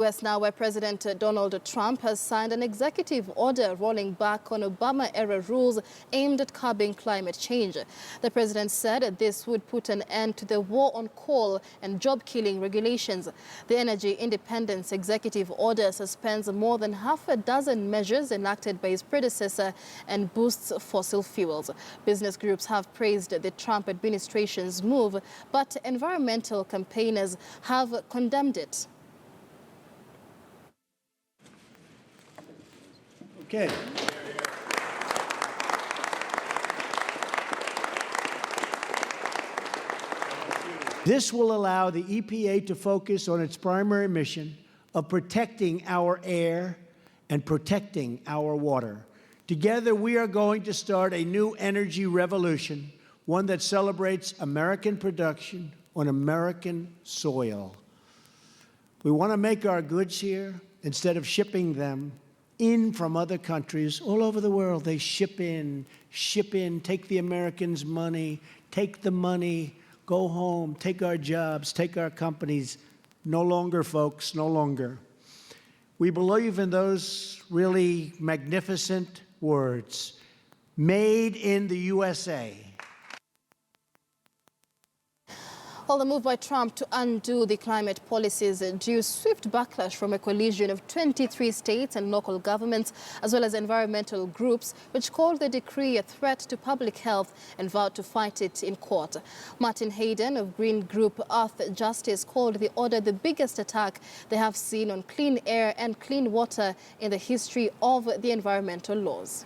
US now, where President Donald Trump has signed an executive order rolling back on Obama-era rules aimed at curbing climate change. The president said this would put an end to the war on coal and job-killing regulations. The Energy Independence Executive Order suspends more than half a dozen measures enacted by his predecessor and boosts fossil fuels. Business groups have praised the Trump administration's move, but environmental campaigners have condemned it. Okay. This will allow the EPA to focus on its primary mission of protecting our air and protecting our water. Together, we are going to start a new energy revolution, one that celebrates American production on American soil. We want to make our goods here instead of shipping them in from other countries all over the world. They ship in, take the Americans' money, take the money, go home, take our jobs, take our companies. No longer, folks, no longer. We believe in those really magnificent words, made in the USA. Well, the move by Trump to undo the climate policies drew swift backlash from a coalition of 23 states and local governments, as well as environmental groups, which called the decree a threat to public health and vowed to fight it in court. Martin Hayden of Green Group Earth Justice called the order the biggest attack they have seen on clean air and clean water in the history of the environmental laws.